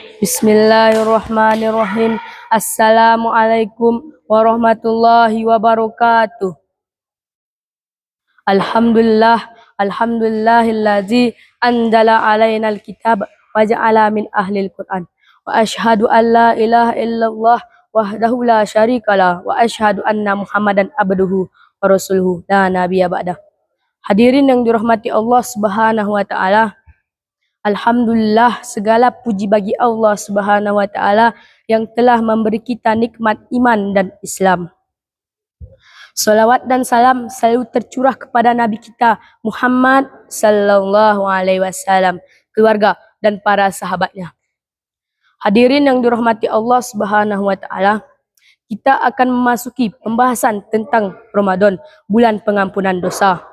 Bismillahirrahmanirrahim. Assalamualaikum warahmatullahi wabarakatuh. Alhamdulillahillazi anzala alainal kitab wa ja'ala min ahlil Qur'an. Wa asyhadu an la ilaha illallah wahdahu la syarikalah wa asyhadu anna Muhammadan abduhu wa rasuluhu la nabiyya ba'dah. Hadirin yang dirahmati Allah Subhanahu wa taala, alhamdulillah, segala puji bagi Allah Subhanahu wa taala yang telah memberi kita nikmat iman dan Islam. Salawat dan salam selalu tercurah kepada Nabi kita Muhammad sallallahu alaihi wasallam, keluarga dan para sahabatnya. Hadirin yang dirahmati Allah Subhanahu wa taala, kita akan memasuki pembahasan tentang Ramadan, bulan pengampunan dosa.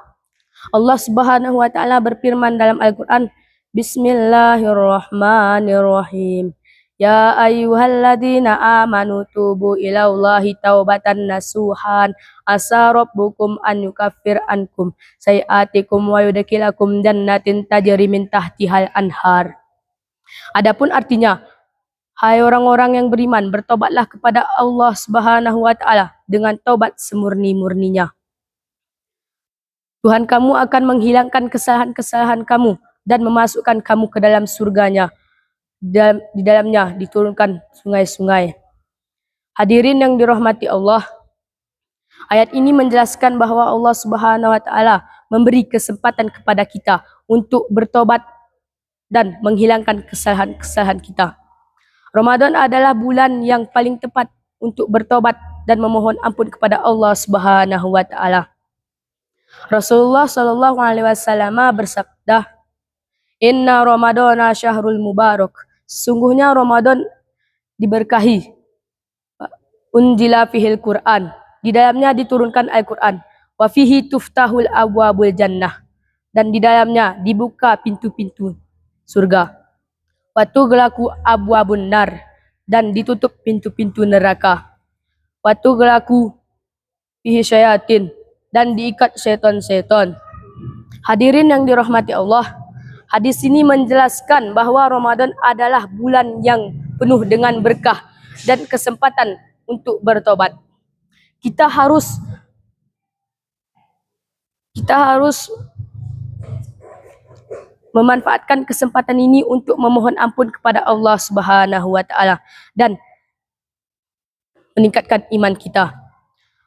Allah Subhanahu wa taala berfirman dalam Al-Qur'an, Bismillahirrahmanirrahim. Ya ayyuhalladzina amanu tubu ilallahi taubatan nasuhan asa rabbukum an yukaffir ankum sayiatikum wa yudkhilakum jannatin tajri min tahtihal anhar. Adapun artinya, hai orang-orang yang beriman, bertobatlah kepada Allah Subhanahu wa taala dengan taubat semurni-murninya. Tuhan kamu akan menghilangkan kesalahan-kesalahan kamu dan memasukkan kamu ke dalam surganya. Di dalamnya diturunkan sungai-sungai. Hadirin yang dirahmati Allah, ayat ini menjelaskan bahwa Allah Subhanahu wa taala memberi kesempatan kepada kita untuk bertobat dan menghilangkan kesalahan-kesalahan kita. Ramadan adalah bulan yang paling tepat untuk bertobat dan memohon ampun kepada Allah Subhanahu wa taala. Rasulullah sallallahu alaihi wasallam bersabda, Inna Ramadana syahrul mubarak. Sungguhnya Ramadan diberkahi. Unzila fihil Qur'an. Di dalamnya diturunkan Al-Qur'an. Wa fihi tuftahul abwabul jannah. Dan di dalamnya dibuka pintu-pintu surga. Wa tughlaqu abwabun nar. Dan ditutup pintu-pintu neraka. Wa tughlaqu fihi syayatin. Dan diikat syaitan-syaitan. Hadirin yang dirahmati Allah, hadis ini menjelaskan bahwa Ramadan adalah bulan yang penuh dengan berkah dan kesempatan untuk bertobat. Kita harus memanfaatkan kesempatan ini untuk memohon ampun kepada Allah Subhanahu wa taala dan meningkatkan iman kita.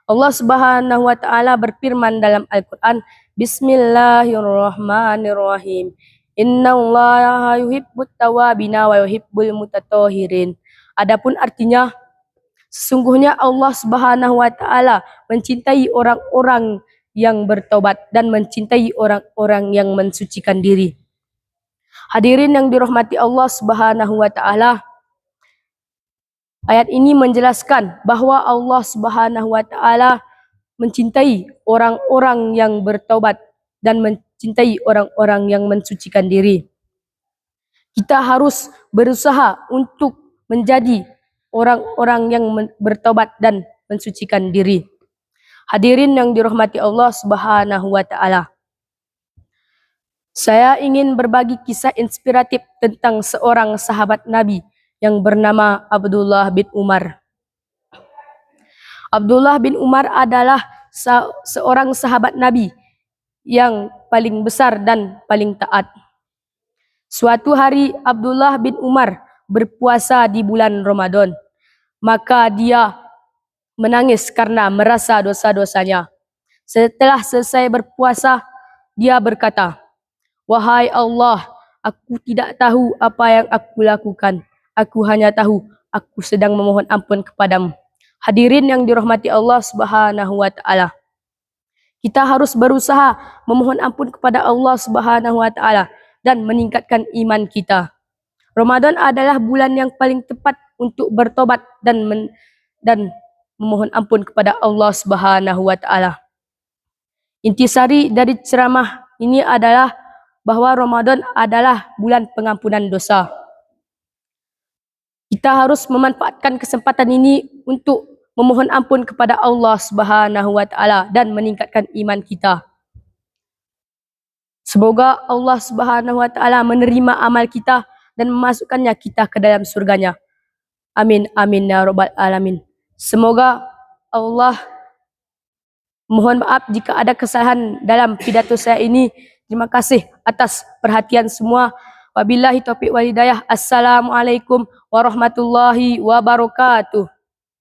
Allah Subhanahu wa taala berfirman dalam Al-Qur'an, Bismillahirrahmanirrahim. Innallaha yuhibbut tawwabina wa yuhibbul mutatahhirin. Adapun artinya, sesungguhnya Allah Subhanahu wa taala mencintai orang-orang yang bertobat dan mencintai orang-orang yang mensucikan diri. Hadirin yang dirahmati Allah Subhanahu wa taala, ayat ini menjelaskan bahwa Allah Subhanahu wa taala mencintai orang-orang yang bertobat dan mencintai orang-orang yang mensucikan diri. Kita harus berusaha untuk menjadi orang-orang yang bertobat dan mensucikan diri. Hadirin yang dirahmati Allah Subhanahu wa taala, saya ingin berbagi kisah inspiratif tentang seorang sahabat Nabi yang bernama Abdullah bin Umar. Abdullah bin Umar adalah seorang sahabat Nabi yang paling besar dan paling taat. Suatu hari Abdullah bin Umar berpuasa di bulan Ramadan. Maka dia menangis karena merasa dosa-dosanya. Setelah selesai berpuasa, dia berkata, Wahai Allah, aku tidak tahu apa yang aku lakukan. Aku hanya tahu aku sedang memohon ampun kepadamu. Hadirin yang dirahmati Allah Subhanahu wa taala, kita harus berusaha memohon ampun kepada Allah Subhanahu wa taala dan meningkatkan iman kita. Ramadan adalah bulan yang paling tepat untuk bertobat dan memohon ampun kepada Allah Subhanahu wa taala. Intisari dari ceramah ini adalah bahwa Ramadan adalah bulan pengampunan dosa. Kita harus memanfaatkan kesempatan ini untuk memohon ampun kepada Allah Subhanahu wa taala dan meningkatkan iman kita. Semoga Allah Subhanahu wa taala menerima amal kita dan memasukkannya kita ke dalam surganya. Amin, amin ya rabbal alamin. Semoga Allah, mohon maaf jika ada kesalahan dalam pidato saya ini. Terima kasih atas perhatian semua. Wabillahi taufiq wal hidayah. Assalamualaikum warahmatullahi wabarakatuh.